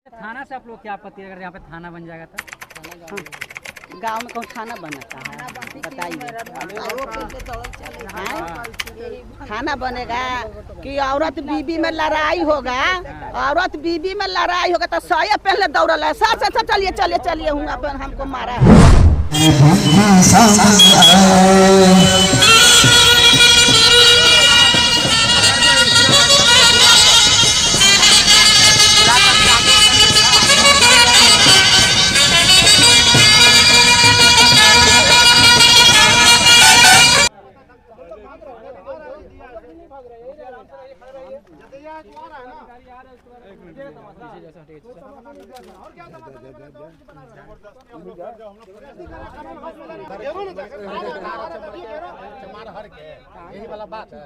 थाना से आप लोग क्या आपत्ति अगर यहाँ पे थाना बन जाएगा तो? गांव में कौन थाना बनता है बताइए। थाना बनेगा कि औरत बीबी में लड़ाई होगा, औरत बीबी में लड़ाई होगा तो साया पहले दौड़ल है। सर चलिए चलिए चलिए हूँ अपन हमको मारा है। यही वाला बात है।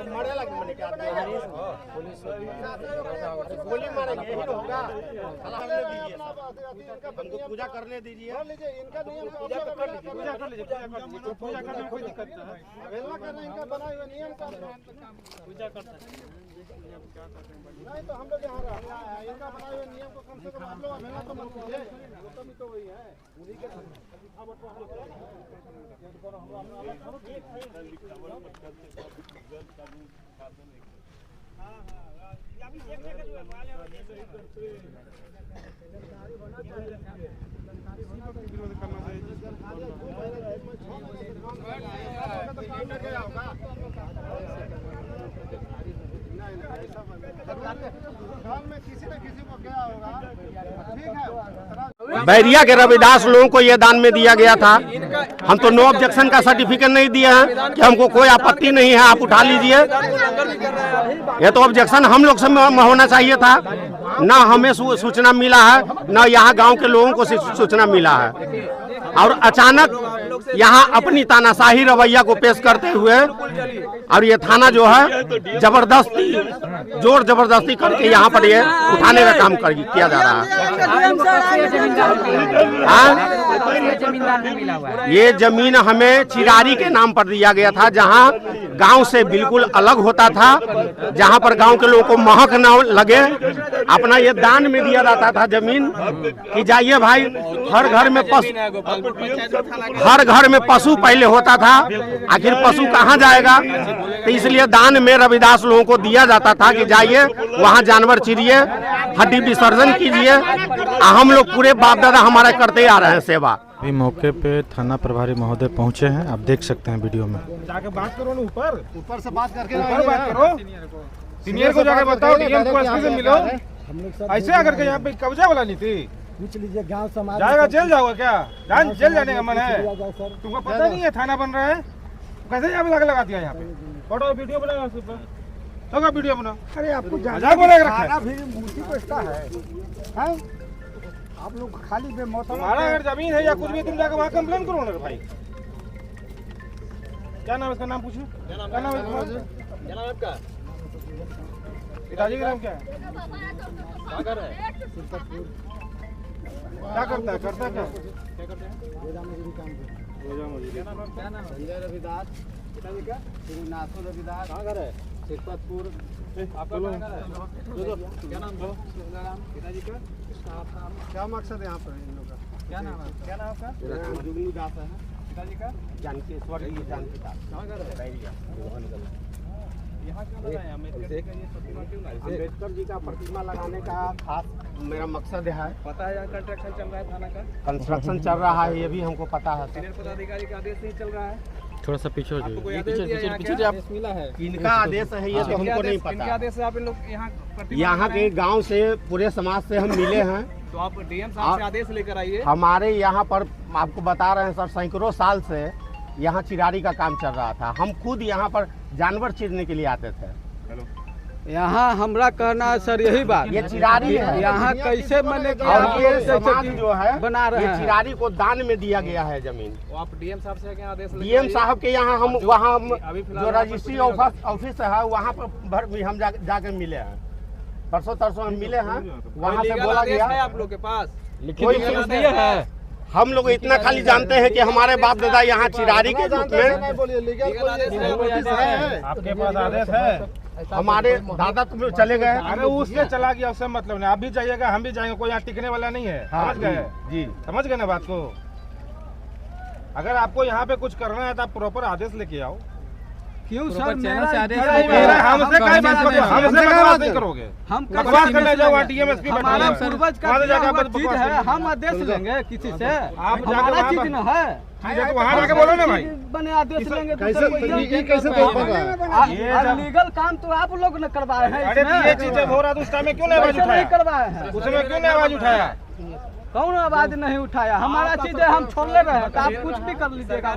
मरे लगे मैंने क्या पुलिस गोली मारेंगे यही होगा। हमको पूजा करने दीजिए। इनका पूजा कर लीजिए, पूजा कर लीजिए, पूजा करने में कोई दिक्कत नहीं है। इनका बनाए हुए नियम का पूजा कर सकते हैं। नहीं तो हम लोग यहाँ रहे इनका बनाए हुए नियम को कम से कम आप लोग अवहेलना तो मत कीजिए। तो तो वही है उन्हीं के बैरिया के रविदास लोगों को ये दान में दिया गया था। हम तो नो ऑब्जेक्शन का सर्टिफिकेट नहीं दिया है कि हमको कोई आपत्ति नहीं है, आप उठा लीजिए। ये तो ऑब्जेक्शन हम लोग से होना चाहिए था। ना हमें सूचना मिला है, ना यहाँ गांव के लोगों को सूचना मिला है। और अचानक यहाँ अपनी तानाशाही रवैया को पेश करते हुए और ये थाना जो है जबरदस्ती जोर जबरदस्ती करके यहाँ पर ये उठाने का काम किया जा रहा है। ये जमीन हमें चिरारी के नाम पर दिया गया था, जहाँ गांव से बिल्कुल अलग होता था, जहाँ पर गांव के लोगों को महक न लगे। अपना ये दान में दिया जाता था जमीन कि जाइए भाई, हर घर में पशु पहले होता था, आखिर पशु कहाँ जाएगा। तो इसलिए दान में रविदास लोगों को दिया जाता था कि जाइए वहाँ जानवर चीरिए, हड्डी विसर्जन कीजिए। हम लोग पूरे बाप दादा हमारा करते आ रहे हैं सेवा। अभी मौके पे थाना प्रभारी महोदय पहुंचे हैं, आप देख सकते हैं वीडियो में। जाके बात करो ना, ऊपर से बात करके बात करो। सीनियर को जाके बताओ, डीएम को एसपी से मिलो। ऐसे अगर के यहाँ पे कब्जा वाला नीति पूछ लीजिए गांव समाज जाएगा, जेल जाओगे क्या? जेल जाने का मन है? तुमको पता नहीं है थाना बन रहा है? कैसे यहाँ पे लगा दिया? यहाँ पे फोटो वीडियो बनाओ, वीडियो बनाओ। अरे आपको थाना भी मूर्ति पछता है। आप लोग खाली बेमौसम हमारा अगर जमीन है या कुछ भी, तुम जाकर वहाँ कंप्लेन करो ना भाई। क्या नाम है इसका? नाम पूछो। क्या नाम है आपका? पिताजी का नाम क्या है? क्या कर रहा है? क्या करता है? करता क्या? क्या करते हैं? क्या नाम है? संजय रविदास। पिताजी का? श्रीनाथ रविदास। कहाँ घर है? सिरपतपुर। आपका कहाँ घर है? क्या नाम है? पिताजी का? क्या मकसद है यहाँ पर इन लोगों का? क्या नाम है? क्या नाम आपका? जुगनू दास है। पिताजी का? जानकेश्वर जानकी दास। कहाँ घर है? बैरिया। यहाँ क्यों लगाया? अम्बेडकर जी का प्रतिमा लगाने का खास मेरा मकसद है। पता है यहाँ कंस्ट्रक्शन चल रहा है, थाना का कंस्ट्रक्शन चल रहा है, ये भी हमको पता है। सीनियर पदाधिकारी का आदेश नहीं चल रहा है। थोड़ा सा पीछे पीछे मिला है। इनका आदेश है, ये तो हमको नहीं पता। इनका आदेश है। आप लोग यहाँ के गांव से पूरे समाज से हम मिले हैं। तो आप डीएम साहब से आदेश लेकर आइए। हमारे यहाँ पर आपको बता रहे हैं सर, सैकड़ों साल से यहाँ चिरारी का काम चल रहा था। हम खुद यहाँ पर जानवर चीरने के लिए आते थे। यहाँ हमरा कहना है सर यही बात, ये चिरारी है। यहाँ कैसे मैंने समाज जो है बना रहे हैं, चिरारी को दान में दिया गया है जमीन। आप डीएम साहब से आदेश? डीएम साहब के यहाँ हम वहाँ जो रजिस्ट्री ऑफिस है वहाँ पर भी हम जाकर मिले हैं। परसों तरसों हम मिले हैं, वहाँ से बोला गया। आप लोग के पास कोई है? हम लोग इतना खाली जानते हैं कि हमारे बाप दादा यहाँ चिरारी के रूप में। आपके पास आदेश है? हमारे दादा तुम चले गए। अरे उससे चला गया, उससे मतलब नहीं। आप भी जाइएगा, हम भी जाएंगे, कोई यहाँ टिकने वाला नहीं है। हाँ, समझ गए जी, समझ गए ना बात को। अगर आपको यहाँ पे कुछ करना है तो आप प्रॉपर आदेश लेके आओ। क्यों सर, मेरा हमसे काय बात करोगे? हमसे बकवास नहीं करोगे। हम बकवास करने जाओ, डीएमएसपी हमारा पूर्वज का वहाँ जाकर चीज बकवास है, करो। हम आदेश लेंगे किसी से? आप जाके हमारा वहाँ चीज पर- न है। ठीक है, तो वहाँ जाके बोलो ना भाई। बने आदेश लेंगे कैसे दूसरे बोल पा रहा है? लीगल काम तो आप लोग ने करवाए हैं। अरे इसमें। ये चीज जब हो रहा था उस टाइम में क्यों नहीं आवाज कैसे नहीं उठाया? करवाए हैं? उसमें क्यों नहीं आवाज उठाया? कौन आवाज नहीं उठाया? हमारा चीज है, हम छोड़ले रहे तो आप कुछ भी कर लीजिएगा।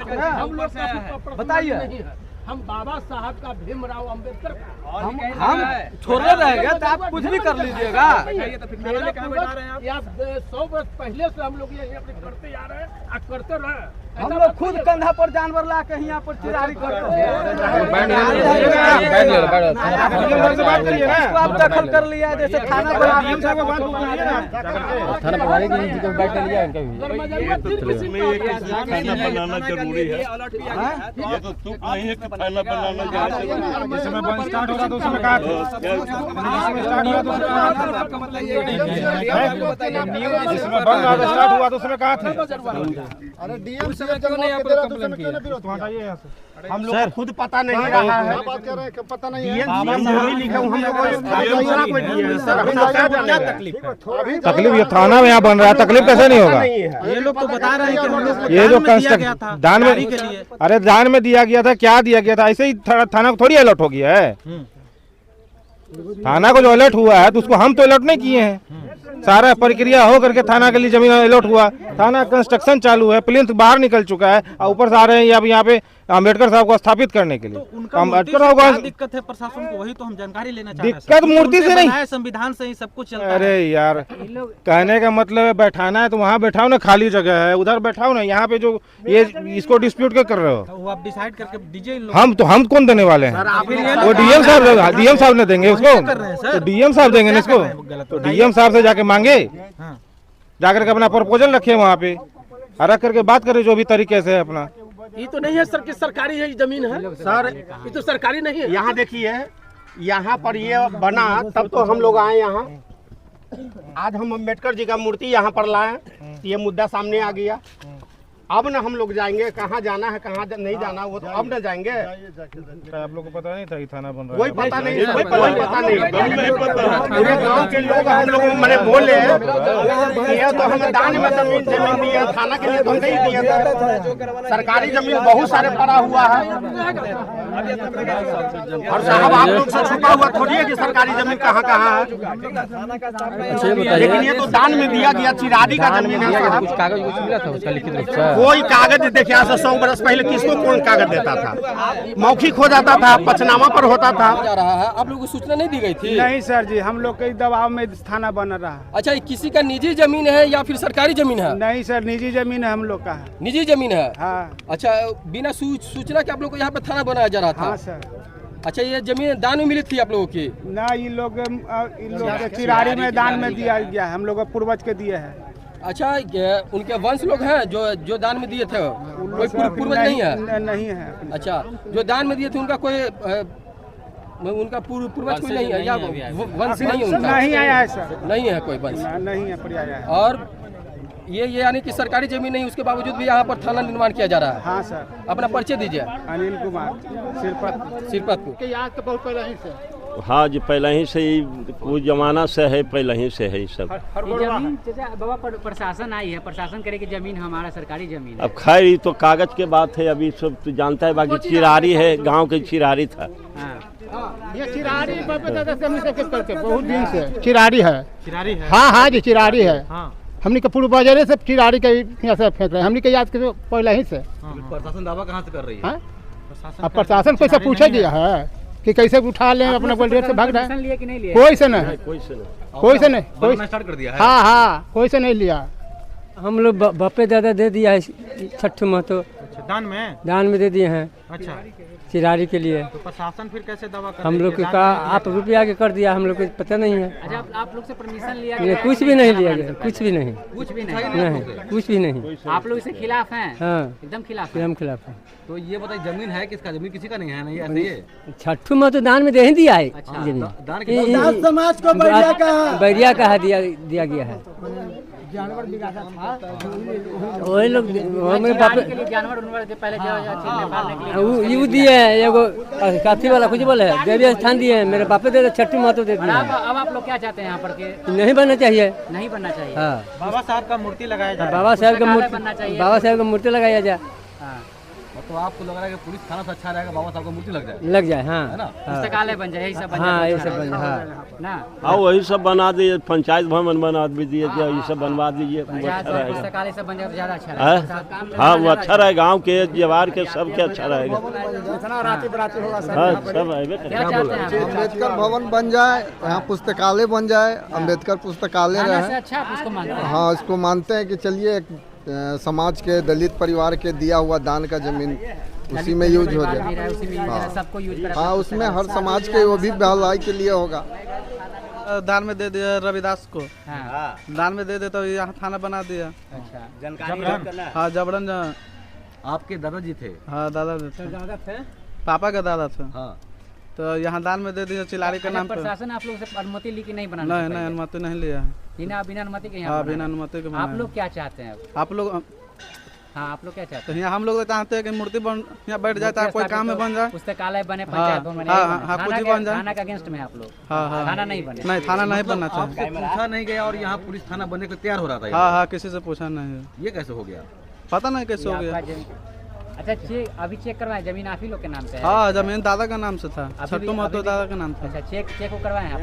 बताइए, हम बाबा साहब का भीमराव अंबेडकर हम छोड़ले रहेंगे तो आप कुछ भी कर लीजिएगा। मेरा पूर्वज या 100 वर्ष पहले से हम लोग ये अपने करते आ रहे हैं और करते रहे। हम लोग खुद कंधा पर जानवर ला के यहाँ पर चिरारी करते हैं। से बात करिए ना। इसको आप दखल कर लिया, जैसे थाना बना डीएम साहब को बात बोलिए ना जाकर खाना बनाना जरूरी है। ये तो तुक नहीं है कि खाना बनाना जरूरी है। इसमें बंद स्टार्ट हो रहा था उसमें कहा था। इसमें स्टार्ट हुआ तो उसमें कहा था। इसमें बंद स्टार्ट हुआ तो उसमें कहा था। अरे डीएम साहब क्यों नहीं आप कंप्लेंट किए? तो हटाइए यहाँ से। हम लोग को खुद पता नहीं रहा है। क्या बात कर रहे हैं? पता नहीं है। हम लोग तकलीफ ये थाना में यहाँ बन रहा है, तकलीफ कैसे नहीं होगा? ये लोग तो बता रहे हैं कि हम लोग ये जो कंस्ट्रक्शन दान में, अरे दान में दिया गया था, क्या दिया गया था? ऐसे ही थाना को थोड़ी अलर्ट हो गया है। थाना को जो अलर्ट हुआ है तो उसको हम तो अलर्ट नहीं किए हैं। सारा प्रक्रिया हो करके थाना के लिए जमीन अलॉट हुआ, थाना कंस्ट्रक्शन चालू है, प्लिंथ बाहर निकल चुका है और ऊपर से आ रहे हैं अब यहाँ पे अम्बेडकर साहब को स्थापित करने के लिए। अम्बेडकर साहब को दिक्कत है प्रशासन को, वही तो हम जानकारी लेना चाहते हैं। दिक्कत मूर्ति से नहीं, संविधान से ही सब कुछ चलता है। अरे यार कहने का मतलब है बैठाना है तो वहाँ बैठाओ ना, खाली जगह है उधर बैठाओ ना। यहाँ पे जो ये इसको डिस्प्यूट क्यों कर रहे हो? वो आप डिसाइड करके दीजिए इन लोग। हम कौन देने वाले हैं? वो डीएम साहब ने देंगे उसको, तो डीएम साहब देंगे ना इसको। तो डीएम साहब से जाके मांगे, जाकर के अपना प्रपोजल रखे वहाँ पे, रख करके बात करें जो भी तरीके से है अपना। ये तो नहीं है सर कि सरकारी है, जमीन है सर, ये तो सरकारी नहीं है। यहाँ देखिए, यहाँ पर ये बना तब तो हम लोग आए यहाँ। आज हम अम्बेडकर जी का मूर्ति यहाँ पर लाए, ये मुद्दा सामने आ गया। अब न हम लोग जाएंगे, कहाँ जाना है कहाँ नहीं जाना, वो तो अब न जाएंगे। आप लोग को पता नहीं था ये थाना बन रहा है? कोई पता नहीं, कोई पता नहीं। पूरे गांव के लोग हम लोग मैंने बोले ये तो हम दान में जमीन दिया, थाना के लिए तो नहीं दिया था। सरकारी जमीन बहुत सारे पड़ा हुआ है। और साहब आप लोग से छुपा हुआ थोड़ी है कि सरकारी जमीन कहाँ कहाँ है, लेकिन ये तो दान में दिया गया, चिरारी का जमीन है साहब। कुछ कागज कुछ मिला था उसका लिखित रूप से? कोई कागज देखिए, आज से 100 बरस पहले किसको कौन कागज देता था? मौखिक हो जाता था, पचनामा पर होता था। जा रहा है, आप लोगों को सूचना नहीं दी गई थी? नहीं सर जी, हम लोग के दबाव में थाना बन रहा है। अच्छा, ये किसी का निजी जमीन है या फिर सरकारी जमीन है? नहीं सर, निजी जमीन है हम लोग का है। निजी जमीन है। हाँ अच्छा, बिना सूचना के आप लोग को यहाँ पे थाना बनाया जा रहा था? हाँ सर। अच्छा, ये जमीन दान में मिली थी आप लोगों की? ना, इन लोग के चिरारी में दान में दिया गया है, हम लोग पूर्वज के दिए हैं। अच्छा, उनके वंश लोग हैं जो दान में दिए थे, कोई पूर्वज नहीं है? नहीं है। अच्छा, जो दान में दिए थे उनका कोई उनका पूर्वज कोई नहीं है या वंश नहीं है उनका? नहीं आया है सर, नहीं है कोई वंश? नहीं है पर्याय है। और ये यानी कि सरकारी जमीन नहीं, उसके बावजूद भी यहाँ पर थाना निर्माण किया जा रहा है? हाँ सर। अपना परिचय दीजिए। अनिल कुमार, सिरपतपुर। हाँ जी, पहले ही से ही कुछ जमाना से है, पहले ही से है सब। जमीन बाबा प्रशासन आई है, प्रशासन करे कि जमीन हमारा सरकारी जमीन है। अब खैर ये तो कागज के बात है, अभी सब तो जानता है। बाकी चिरारी है, गांव के चिरारी था। ये चिरारी बहुत दिन से चिरारी है। हाँ हाँ जी, चिरारी है। हमने के पूर्व बाजारे से चिरारी के यहाँ से फेंक रहे हैं, हमने के याद के पहले ही से। प्रशासन दावा कहाँ से कर रही है? अब प्रशासन कैसे पूछे गया है कि कैसे उठा ले, अपना गोल्डेर से भाग रहा है? लिए कि नहीं लिए? कोई से नहीं, कोई से नहीं। कोई से नहीं, कोई स्टार्ट कर दिया है। हाँ हाँ, कोई से नहीं लिया। हम लोग बापे दादा दे दिया है छठ में, तो अच्छा, दान में दे दिए हैं। अच्छा, चिरारी के लिए। तो प्रशासन फिर कैसे दवा कर हम लोग के का आप रुपया के कर दिया, हम लोग को पता नहीं है। अच्छा, आप लोग से परमिशन लिया नहीं, कुछ भी नहीं लिया गया, कुछ भी नहीं, कुछ भी नहीं, कुछ भी नहीं। आप लोग इसके खिलाफ हैं? हाँ, एकदम खिलाफ एकदम खिलाफ है। तो ये बताइए, जमीन है किसका? जमीन किसी का नहीं है, नहीं ऐसे ही छठू में तो दान में दे ही दिया है। दान समाज को बैरिया का दिया गया है। जानवर बिगाता था वही लोग हमें जानवर पहले यू दिए एगो काफी वाला कुछ बोले देवी स्थान दिए, मेरे पापे दे छठी महतो दे दिए। अब आप लोग क्या चाहते हैं यहाँ पर के? नहीं बनना चाहिए, नहीं बनना चाहिए। हाँ, बाबा साहब का मूर्ति लगाया जाए, बाबा साहब का मूर्ति लगाया जाए। तो आपको लग रहा है कि पुलिस थाना से अच्छा रहेगा बाबा साहब का मूर्ति लग जाए। हाँ, है ना? पुस्तकालय बन जाए, यही सब बन जाए। हाँ, ये सब बन जाए ना। हाँ, वही सब बना दीजिए, पंचायत भवन बना दीजिए, ये सब बनवा दीजिए, पुस्तकालय सब बन जाए, ज्यादा अच्छा रहेगा। हाँ, वो अच्छा रहेगा, गाँव के जवार के सबके अच्छा रहेगा। अम्बेडकर भवन बन जाए, यहाँ पुस्तकालय बन जाए, अम्बेडकर पुस्तकालय रहे। अच्छा, उसको मानते हैं। हाँ, इसको मानते हैं कि चलिए एक समाज के दलित परिवार के दिया हुआ दान का जमीन उसी में यूज हो जाए। सबको यूज करा। हाँ, उसमें हर समाज के वो भी भलाई के लिए होगा। दान में दे दिया रविदास को। हाँ। दान में दे दे तो यहाँ थाना बना दिया। अच्छा, जानकारी। हाँ, जबरन आपके दादाजी थे? हाँ, दादा थे, पापा का दादा थे। हाँ, तो यहाँ दान में दे दिया चिलारी के नाम पे। प्रशासन आप लोग से अनुमति ली कि नहीं बनाना? नहीं, अनुमति नहीं लिया है। बिना अनुमति के? हाँ, बिना अनुमति के। आप लोग क्या चाहते हैं? आप लोग? हाँ, आप लोग क्या चाहते हैं? तो यहाँ हम लोग चाहते हैं कि मूर्ति बन यहाँ बैठ जाए, कोई काम में बन जाए, पुस्तकालय बने, पंचायत भवन बने। हाँ, कुछ भी बन जाए। थाना के अगेंस्ट में आप लोग? हाँ, थाना नहीं बने? नहीं, थाना नहीं बनना चाहिए। आपसे पूछा नहीं गया और यहाँ पुलिस थाना बनने को तैयार हो रहा था? हाँ, किसी से पूछा नहीं। ये कैसे हो गया? पता नहीं कैसे हो गया। अच्छा, अभी चेक करवाएं, जमीन आप ही लोग के नाम पे है? हाँ, जमीन दादा का नाम से था, छठू महतो दादा का नाम था। अच्छा, चेक करवाएं आप?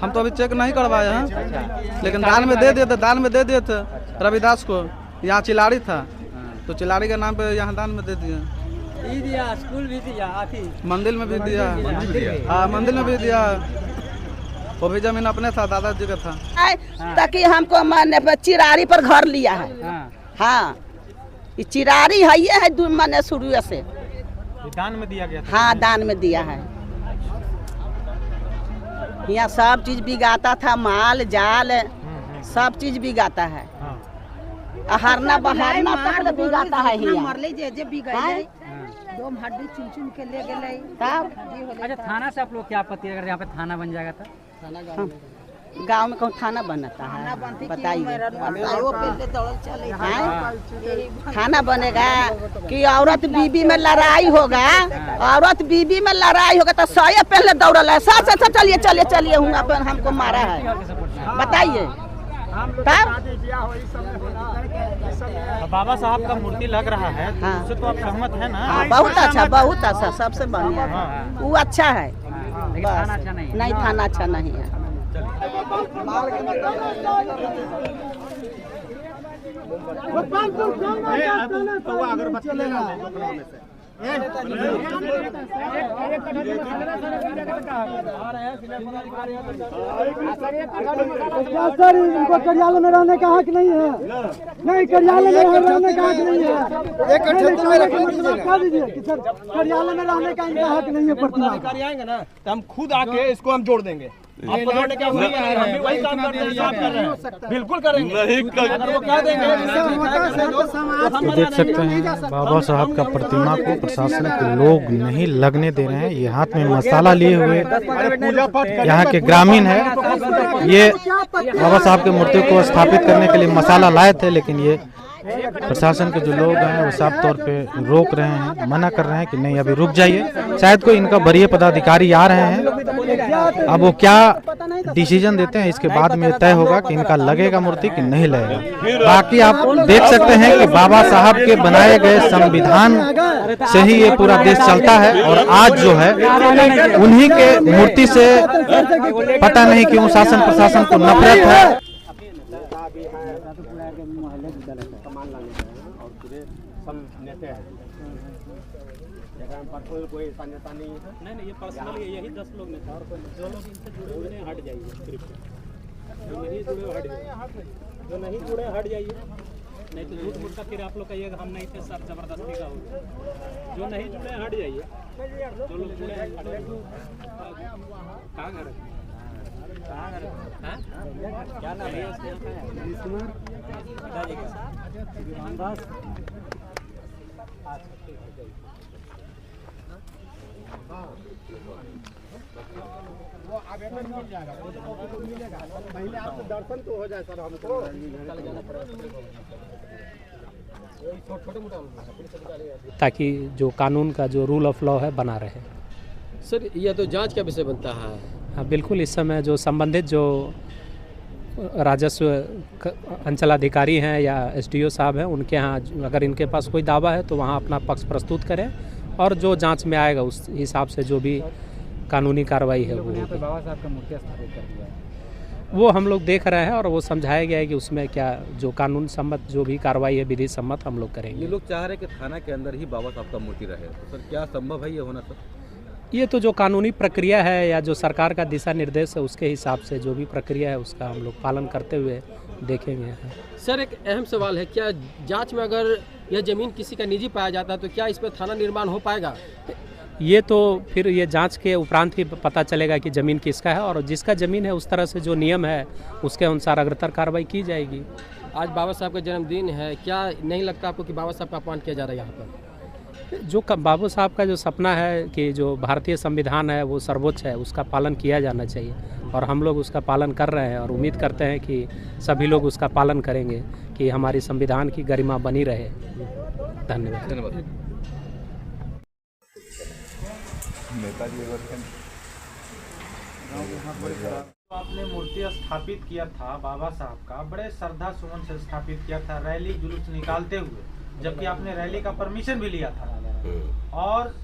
हम तो अभी चेक नहीं करवाए हैं, लेकिन दान में दे दिए थे रविदास को। यहाँ चिलाड़ी था, तो चिलाड़ी के नाम पे यहाँ दान में दे दिया। स्कूल भी दिया, मंदिर में भी दिया। हाँ, मंदिर में भी दिया। वो भी जमीन अपने था, दादाजी का था। ताकि हमको मैंने चिरारी पर घर लिया है। हाँ, ये चिरारी है, ये है मैंने शुरू से दान में दिया गया था। हाँ, दान में दिया है। यहाँ सब चीज बिगाता था, माल जाल सब चीज बिगाता है। हरना बहारना तक बिगाता है। अच्छा, थाना से आप लोग क्या आपत्ति अगर यहाँ पे थाना बन जाएगा तो? गांव में कौन थाना बनता है? बताइए। थाना बनेगा कि औरत बीबी में लड़ाई होगा, औरत बीबी में लड़ाई होगा तो साया पहले दौड़ल है, साथ चलिए चलिए चलिए हमको मारा है। बताइए तब। बाबा साहब का मूर्ति लग रहा है, हाँ। उससे तो आप सहमत है ना? हाँ, बहुत अच्छा, सबसे बढ़िया है वो, अच्छा है। थाना अच्छा नहीं? नहीं, थाना अच्छा नहीं है। सर, इनको कार्यालय में रहने का हक नहीं है। नहीं, कार्यालय में रहने का हक नहीं है। बता दीजिए कि सर कार्यालय में रहने का इनका हक नहीं है। अधिकारी आएंगे ना तो हम खुद आके इसको हम जोड़ देंगे। आपको जोड़ने क्या वही काम कर रहे हैं, बिल्कुल करेंगे। अगर वो कह देंगे तो देख सकते हैं बाबा साहब का प्रतिमा को प्रशासन के लोग नहीं लगने दे रहे हैं। ये हाथ में मसाला लिए हुए यहाँ के ग्रामीण है, ये बाबा साहब की मूर्ति को स्थापित करने के लिए मसाला लाए थे, लेकिन ये प्रशासन के जो लोग हैं वो साफ तौर पे रोक रहे हैं, मना कर रहे हैं कि नहीं अभी रुक जाइए। शायद कोई इनका वरीय पदाधिकारी आ रहे हैं, अब वो क्या डिसीजन देते हैं इसके बाद में तय होगा कि इनका लगेगा मूर्ति कि नहीं लगेगा। बाकी आप देख सकते हैं कि बाबा साहब के बनाए गए संविधान से ही ये पूरा देश चलता है, और आज जो है उन्हीं के मूर्ति से पता नहीं क्यों शासन प्रशासन को नफरत है। कोई ऐसा नेता नहीं है। नहीं, ये पर्सनल यही 10 लोग में था, और जो लोग इनसे जुड़े हुए हैं हट जाइए, जो नहीं जुड़े हट जाइए, जो नहीं जुड़े हट जाइए। नहीं तो झूठ मूठ का फिर आप लोग कहिएगा हम नहीं थे, सब जबरदस्ती का होगा। जो नहीं जुड़े हट जाइए, जो लोग जुड़े हैं हट जाइए। कहाँ घर है? कहाँ घर है? क्या नाम है उसके? पिताजी का रामदास। वो आवेदन मिल जाएगा, पहले आपको दर्शन तो हो जाए सर हमको। ताकि जो कानून का जो रूल ऑफ लॉ है बना रहे। सर यह तो जांच का विषय बनता है। हाँ बिल्कुल, इस समय जो संबंधित जो राजस्व अंचलाधिकारी हैं या एसडीओ साहब हैं, उनके यहाँ अगर इनके पास कोई दावा है तो वहाँ अपना पक्ष प्रस्तुत करें और जो जांच में आएगा उस हिसाब से जो भी कानूनी कार्रवाई है वो। यहाँ पे बाबा साहब का मूर्ति स्थापित कर दिया है, वो हम लोग देख रहे हैं और वो समझाया गया है कि उसमें क्या जो कानून सम्मत जो भी कार्रवाई है विधि सम्मत हम लोग करेंगे। ये लोग चाह रहे हैं कि थाना के अंदर ही बाबा साहब का मूर्ति रहे, तो सर क्या संभव है ये होना सर? ये तो जो कानूनी प्रक्रिया है या जो सरकार का दिशा निर्देश है उसके हिसाब से जो भी प्रक्रिया है उसका हम लोग पालन करते हुए देखेंगे। सर एक अहम सवाल है, क्या जांच में अगर यह जमीन किसी का निजी पाया जाता है तो क्या इस पर थाना निर्माण हो पाएगा? ये तो फिर ये जांच के उपरांत ही पता चलेगा कि ज़मीन किसका है, और जिसका ज़मीन है उस तरह से जो नियम है उसके अनुसार अग्रतर कार्रवाई की जाएगी। आज बाबा साहब का जन्मदिन है, क्या नहीं लगता आपको कि बाबा साहब का अपमान किया जा रहा है यहाँ पर? जो बाबू साहब का जो सपना है कि जो भारतीय संविधान है वो सर्वोच्च है, उसका पालन किया जाना चाहिए और हम लोग उसका पालन कर रहे हैं और उम्मीद करते हैं कि सभी लोग उसका पालन करेंगे कि हमारी संविधान की गरिमा बनी रहे। धन्यवाद। आपने मूर्ति स्थापित किया था बाबा साहब का, बड़े श्रद्धा सुमन से स्थापित किया था, रैली जुलूस निकालते हुए, जबकि आपने रैली का परमिशन भी लिया था। और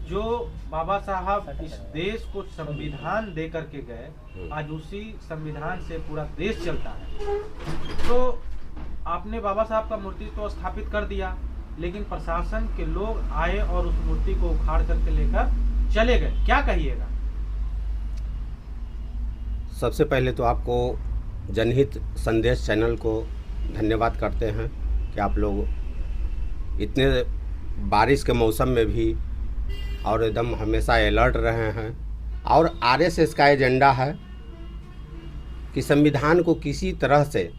जो बाबा साहब इस देश को संविधान दे करके गए, आज उसी संविधान से पूरा देश चलता है। तो आपने बाबा साहब का मूर्ति तो स्थापित कर दिया, लेकिन प्रशासन के लोग आए और उस मूर्ति को उखाड़ करके लेकर चले गए, क्या कहिएगा? सबसे पहले तो आपको जनहित संदेश चैनल को धन्यवाद करते हैं कि आप लोग इतने बारिश के मौसम में भी और एकदम हमेशा अलर्ट रहे हैं। और आरएसएस का एजेंडा है कि संविधान को किसी तरह से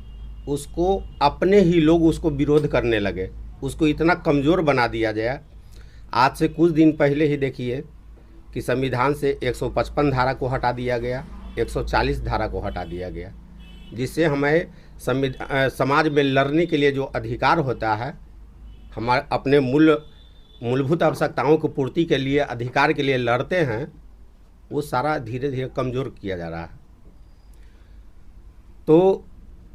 उसको अपने ही लोग उसको विरोध करने लगे, उसको इतना कमज़ोर बना दिया गया। आज से कुछ दिन पहले ही देखिए कि संविधान से 155 धारा को हटा दिया गया, 140 धारा को हटा दिया गया, जिससे हमें समाज में लड़ने के लिए जो अधिकार होता है, हमारे अपने मूलभूत आवश्यकताओं की पूर्ति के लिए अधिकार के लिए लड़ते हैं, वो सारा धीरे धीरे कमज़ोर किया जा रहा है। तो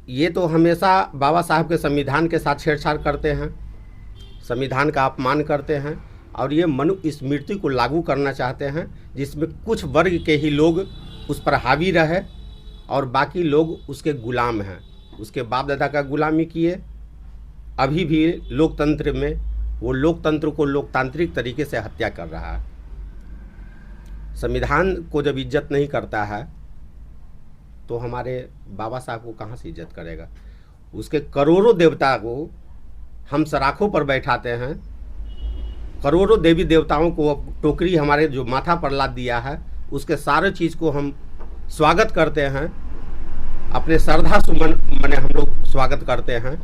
ये तो हमेशा बाबा साहब के संविधान के साथ छेड़छाड़ करते हैं, संविधान का अपमान करते हैं और ये मनुस्मृति को लागू करना चाहते हैं, जिसमें कुछ वर्ग के ही लोग उस पर हावी रहे और बाकी लोग उसके गुलाम हैं। उसके बाप दादा का गुलामी किए, अभी भी लोकतंत्र में वो लोकतंत्र को लोकतांत्रिक तरीके से हत्या कर रहा है। संविधान को जब इज्जत नहीं करता है तो हमारे बाबा साहब को कहाँ से इज्जत करेगा? उसके करोड़ों देवता को हम सराखों पर बैठाते हैं, करोड़ों देवी देवताओं को टोकरी हमारे जो माथा पर लाद दिया है, उसके सारे चीज़ को हम स्वागत करते हैं, अपने श्रद्धा सुमन मने हम लोग स्वागत करते हैं।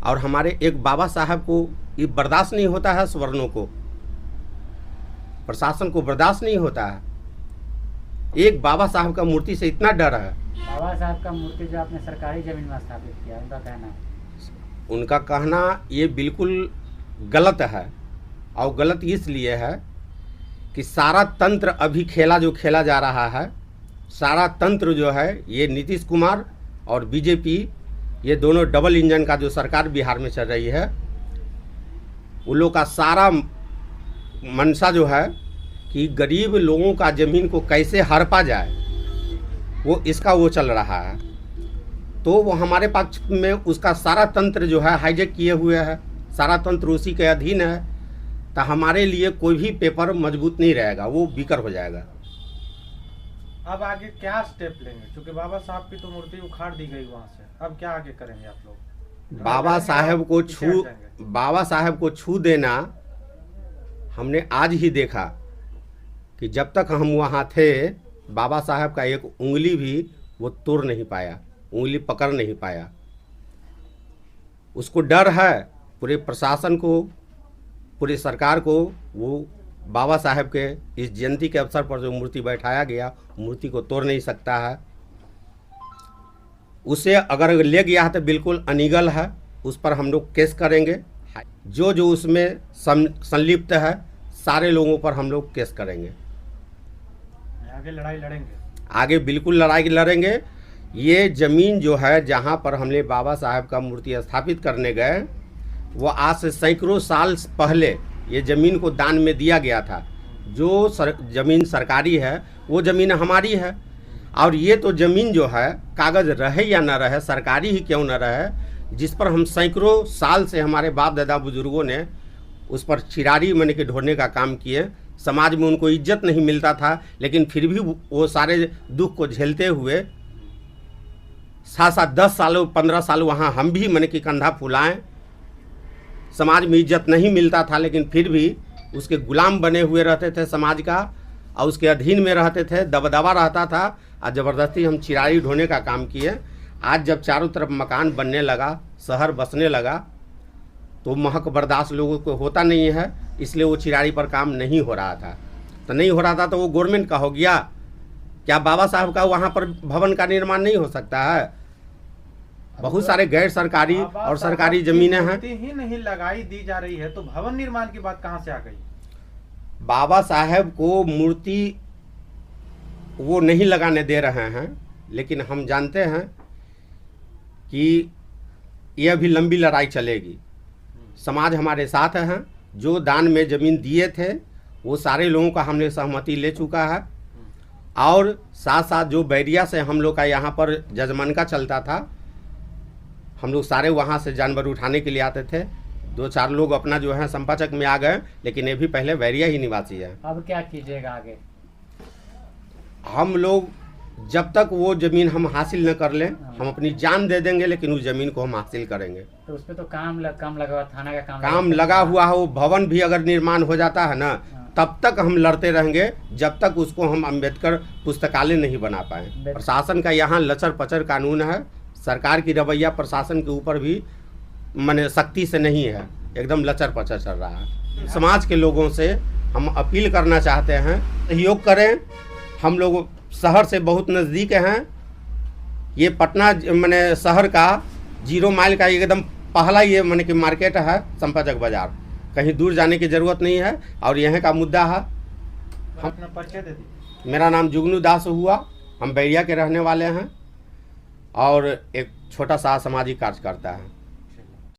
और हमारे एक बाबा साहब को ये बर्दाश्त नहीं होता है, स्वर्णों को, प्रशासन को बर्दाश्त नहीं होता है। एक बाबा साहब का मूर्ति से इतना डर है। बाबा साहब का मूर्ति जो आपने सरकारी जमीन में स्थापित किया, उनका कहना ये बिल्कुल गलत है। और गलत इसलिए है कि सारा तंत्र अभी जो खेला जा रहा है, सारा तंत्र जो है ये नीतीश कुमार और बीजेपी, ये दोनों डबल इंजन का जो सरकार बिहार में चल रही है, उन लोग का सारा मंशा जो है कि गरीब लोगों का ज़मीन को कैसे हड़पा जाए, वो चल रहा है। तो वो हमारे पक्ष में उसका सारा तंत्र जो है हाईजेक किए हुए है, सारा तंत्र उसी के अधीन है। तो हमारे लिए कोई भी पेपर मजबूत नहीं रहेगा, वो बिकर हो जाएगा। अब आगे क्या स्टेप लेंगे? क्योंकि बाबा साहब की तो मूर्ति उखाड़ दी गई वहाँ से, अब क्या आगे करेंगे आप लोग? बाबा साहेब को छू देना हमने आज ही देखा कि जब तक हम वहाँ थे बाबा साहेब का एक उंगली भी वो तोड़ नहीं पाया, उंगली पकड़ नहीं पाया। उसको डर है पूरे प्रशासन को, पूरी सरकार को, वो बाबा साहेब के इस जयंती के अवसर पर जो मूर्ति बैठाया गया मूर्ति को तोड़ नहीं सकता है। उसे अगर ले गया है तो बिल्कुल अनीगल है, उस पर हम लोग केस करेंगे। जो उसमें संलिप्त है सारे लोगों पर हम लोग केस करेंगे। आगे लड़ाई लड़ेंगे, आगे बिल्कुल लड़ाई लड़ेंगे। ये ज़मीन जो है जहाँ पर हमने बाबा साहेब का मूर्ति स्थापित करने गए वो आज से सैकड़ों साल पहले ये ज़मीन को दान में दिया गया था। जो ज़मीन सरकारी है वो ज़मीन हमारी है, और ये तो ज़मीन जो है कागज़ रहे या न रहे, सरकारी ही क्यों न रहे, जिस पर हम सैकड़ों साल से हमारे बाप दादा बुजुर्गों ने उस पर चिरारी मन के ढोने का काम किए। समाज में उनको इज्जत नहीं मिलता था, लेकिन फिर भी वो सारे दुख को झेलते हुए 7-7 10 सालों 15 साल वहाँ हम भी मन की कंधा फुलाएं। समाज में इज्जत नहीं मिलता था, लेकिन फिर भी उसके गुलाम बने हुए रहते थे समाज का, और उसके अधीन में रहते थे, दबदबा रहता था, और ज़बरदस्ती हम चिरारी ढोने का काम किए। आज जब चारों तरफ मकान बनने लगा, शहर बसने लगा, तो महक बर्दाश्त लोगों को होता नहीं है, इसलिए वो चिरारी पर काम नहीं हो रहा था। तो नहीं हो रहा था तो वो गवर्नमेंट का हो गया। क्या बाबा साहब का वहाँ पर भवन का निर्माण नहीं हो सकता है? बहुत सारे गैर सरकारी और सरकारी जमीनें हैं। ही नहीं लगाई दी जा रही है तो भवन निर्माण की बात कहाँ से आ गई? बाबा साहेब को मूर्ति वो नहीं लगाने दे रहे हैं, लेकिन हम जानते हैं कि यह भी लंबी लड़ाई चलेगी। समाज हमारे साथ है। जो दान में ज़मीन दिए थे वो सारे लोगों का हमने सहमति ले चुका है, और साथ साथ जो बैरिया से हम लोग का यहाँ पर जजमान का चलता था, हम लोग सारे वहाँ से जानवर उठाने के लिए आते थे। 2-4 लोग अपना जो है संपाचक में आ गए, लेकिन ये भी पहले बैरिया ही निवासी है। अब क्या कीजिएगा आगे? हम लोग जब तक वो ज़मीन हम हासिल न कर लें, हम अपनी जान दे देंगे, लेकिन उस ज़मीन को हम हासिल करेंगे। तो उस पर तो काम लगा हुआ, थाना का काम लगा हुआ है। वो भवन भी अगर निर्माण हो जाता है ना, तब तक हम लड़ते रहेंगे जब तक उसको हम अंबेडकर पुस्तकालय नहीं बना पाए। प्रशासन का यहाँ लचर पचर कानून है। सरकार की रवैया प्रशासन के ऊपर भी माने सख्ती से नहीं है, एकदम लचर पचर चल रहा है। समाज के लोगों से हम अपील करना चाहते हैं, सहयोग करें। हम लोग शहर से बहुत नज़दीक हैं। ये पटना माने शहर का 0 माइल का एकदम पहला ये माने कि मार्केट है संपाचक बाजार। कहीं दूर जाने की ज़रूरत नहीं है, और यहाँ का मुद्दा है। अपना परिचय दे दीजिए। मेरा नाम जुगनू दास हुआ, हम बैरिया के रहने वाले हैं, और एक छोटा सा सामाजिक कार्यकर्ता है।